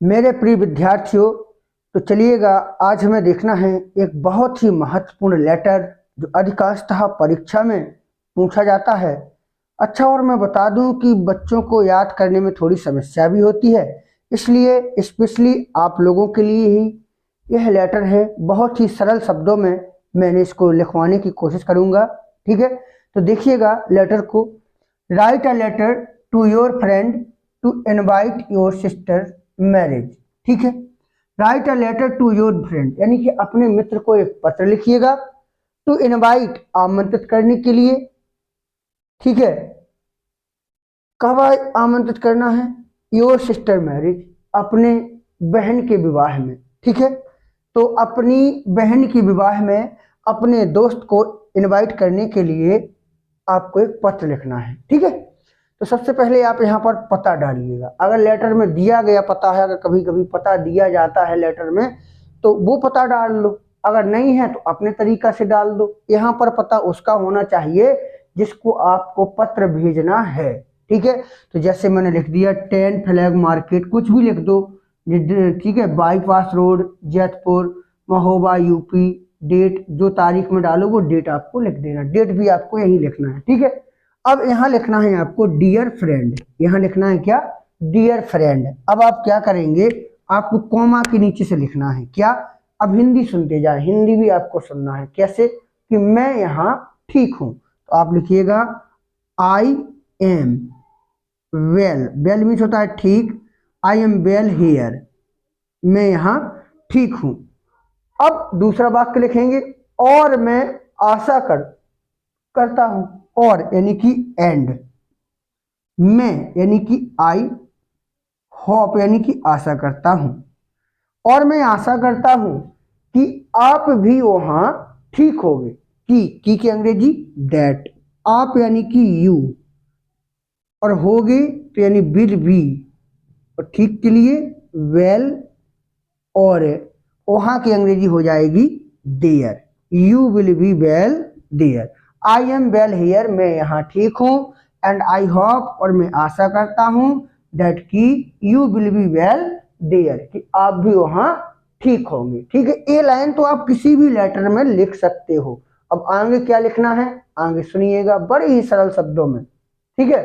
मेरे प्रिय विद्यार्थियों, तो चलिएगा आज हमें देखना है एक बहुत ही महत्वपूर्ण लेटर जो अधिकांशतः परीक्षा में पूछा जाता है। अच्छा, और मैं बता दूं कि बच्चों को याद करने में थोड़ी समस्या भी होती है, इसलिए स्पेशली आप लोगों के लिए ही यह लेटर है। बहुत ही सरल शब्दों में मैंने इसको लिखवाने की कोशिश करूंगा। ठीक है, तो देखिएगा लेटर को। Write a letter to your friend to invite your sister marriage. ठीक है, write a letter to your friend यानी कि अपने मित्र को एक पत्र लिखिएगा। टू इनवाइट आमंत्रित करने के लिए। ठीक है, कब आमंत्रित करना है? योर सिस्टर मैरिज, अपने बहन के विवाह में। ठीक है, तो अपनी बहन के विवाह में अपने दोस्त को इनवाइट करने के लिए आपको एक पत्र लिखना है। ठीक है, तो सबसे पहले आप यहाँ पर पता डालिएगा। अगर लेटर में दिया गया पता है, अगर कभी कभी पता दिया जाता है लेटर में, तो वो पता डाल लो। अगर नहीं है तो अपने तरीका से डाल दो। यहाँ पर पता उसका होना चाहिए जिसको आपको पत्र भेजना है। ठीक है, तो जैसे मैंने लिख दिया 10 फ्लैग मार्केट, कुछ भी लिख दो। ठीक है, bypass road, Jaitpur, Mahoba, UP. Date जो तारीख में डालो वो डेट आपको लिख देना। डेट भी आपको यही लिखना है। ठीक है, अब यहाँ लिखना है आपको डियर फ्रेंड। यहाँ लिखना है क्या? Dear friend. अब आप क्या करेंगे, आपको कॉमा के नीचे से लिखना है क्या? अब हिंदी सुनते जाए, हिंदी भी आपको सुनना है। कैसे? कि मैं यहाँ ठीक हूं, तो आप लिखिएगा आई एम वेल। वेल मीन्स होता है ठीक। आई एम वेल हियर, मैं यहाँ ठीक हूं। अब दूसरा वाक्य लिखेंगे, और मैं आशा करता हूं। और यानी कि एंड। मैं यानी कि आई, होप यानी कि आशा करता हूं। और मैं आशा करता हूं कि आप भी वहां ठीक होगे। की की अंग्रेजी दैट। आप यानी कि यू, और होगे तो यानी विल बी, और ठीक के लिए वेल, और वहां की अंग्रेजी हो जाएगी there. You will be well there. I am well here, मैं यहाँ ठीक हूँ। एंड आई होप, और मैं आशा करता हूँ, दैट की you will be well there, कि आप भी वहाँ ठीक होंगे। ठीक है, ये लाइन तो आप किसी भी लेटर में लिख सकते हो। अब आगे क्या लिखना है, आगे सुनिएगा बड़े ही सरल शब्दों में। ठीक है,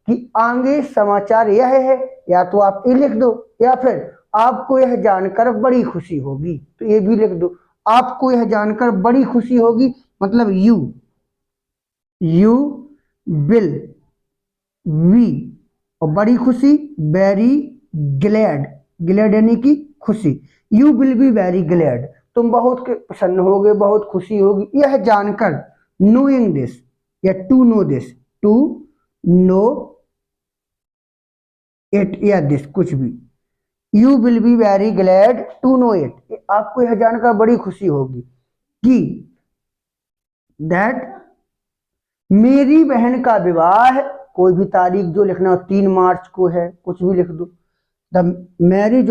कि आगे समाचार यह है, या तो आप ये लिख दो, या फिर आपको यह जानकर बड़ी खुशी होगी, तो ये भी लिख दो। आपको यह जानकर बड़ी खुशी होगी मतलब यू विल वी, और बड़ी खुशी वेरी ग्लैड। ग्लैड यानी कि खुशी। You will be very glad, तुम बहुत प्रसन्न होगे, बहुत खुशी होगी यह जानकर। नोइंग दिस, या to know this, to know it, या दिस, कुछ भी। You will be very glad to know it, आपको यह जानकर बड़ी खुशी होगी कि दैट मेरी बहन का विवाह, कोई भी तारीख जो लिखना हो, 3 मार्च को है, कुछ भी लिख दो। The marriage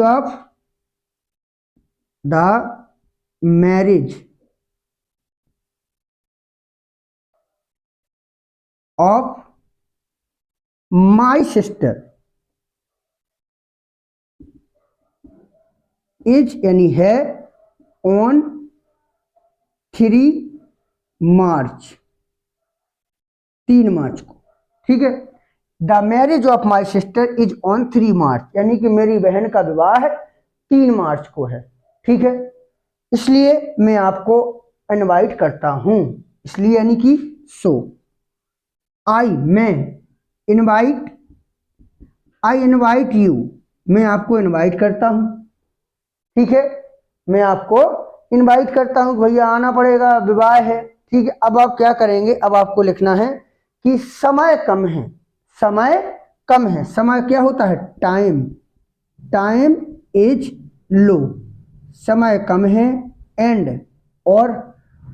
of my sister is यानी है ऑन 3 मार्च, 3 मार्च को। ठीक है, the marriage of my sister is on 3 मार्च, यानी कि मेरी बहन का विवाह 3 मार्च को है। ठीक है, इसलिए मैं आपको इनवाइट करता हूं। इसलिए यानी कि सो। आई, मैं। आई इनवाइट यू, मैं आपको इनवाइट करता हूं। ठीक है, मैं आपको इनवाइट करता हूं, भैया आना पड़ेगा, विवाह है। ठीक है, अब आप क्या करेंगे, अब आपको लिखना है कि समय कम है। समय कम है, समय क्या होता है? टाइम। टाइम इज लो, समय कम है। एंड, और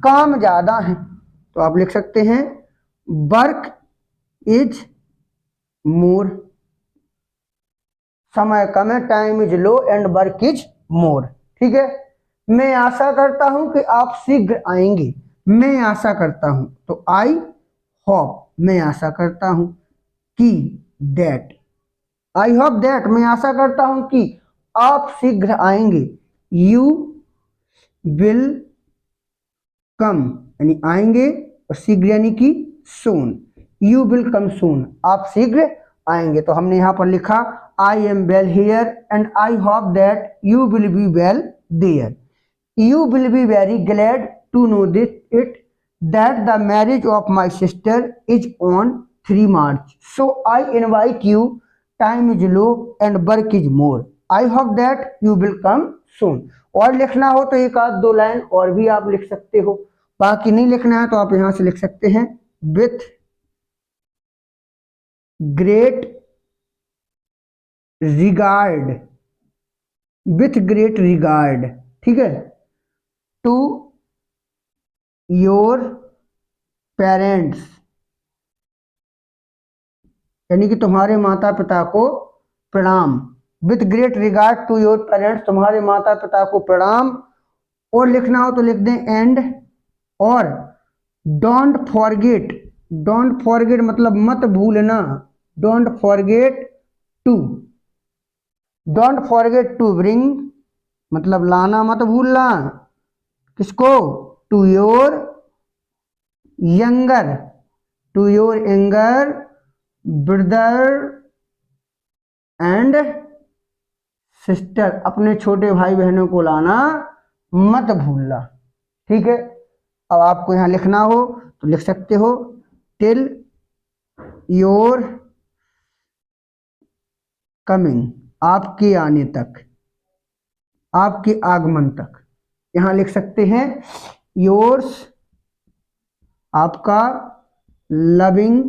काम ज्यादा है, तो आप लिख सकते हैं वर्क इज मोर। समय कम है, time is low, and work is more. ठीक है, मैं आशा करता हूं कि आप शीघ्र आएंगे। मैं आशा करता हूं, तो आई होप, मैं आशा करता हूं कि दैट। आई होप दैट, मैं आशा करता हूं कि आप शीघ्र आएंगे। यू विल कम यानी आएंगे, और शीघ्र यानी कि सून। यू विल कम सून, आप शीघ्र आएंगे। तो हमने यहाँ पर लिखा I am well here and I hope that you will be well there. You will be very glad to know this it that the marriage of my sister is on 3 March. So I invite you. Time is low and work is more. I hope that you will come soon. और लिखना हो तो एक आध दो line और भी आप लिख सकते हो, बाकी नहीं लिखना है तो आप यहां से लिख सकते हैं with great regard, with great regard, ठीक है, to योर पेरेंट्स, यानी कि तुम्हारे माता पिता को प्रणाम। With great regard to your parents, तुम्हारे माता पिता को प्रणाम। और लिखना हो तो लिख दें एंड। और डोंट फॉरगेट, डोंट फॉरगेट मतलब मत भूलना, don't forget to, don't forget to bring मतलब लाना मत भूलना, किसको, to your younger, to your younger brother and sister, अपने छोटे भाई बहनों को लाना मत भूलना। ठीक है, अब आपको यहां लिखना हो तो लिख सकते हो टिल योर कमिंग, आपके आने तक, आपके आगमन तक। यहां लिख सकते हैं योर्स, आपका loving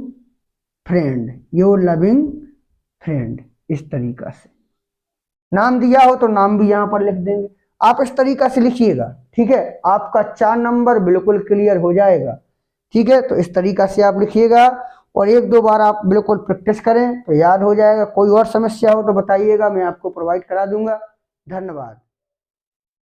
friend, your loving friend. इस तरीका से नाम दिया हो तो नाम भी यहां पर लिख देंगे। आप इस तरीका से लिखिएगा, ठीक है, आपका 4 नंबर बिल्कुल क्लियर हो जाएगा। ठीक है, तो इस तरीका से आप लिखिएगा और 1-2 बार आप बिल्कुल प्रैक्टिस करें तो याद हो जाएगा। कोई और समस्या हो तो बताइएगा, मैं आपको प्रोवाइड करा दूंगा। धन्यवाद।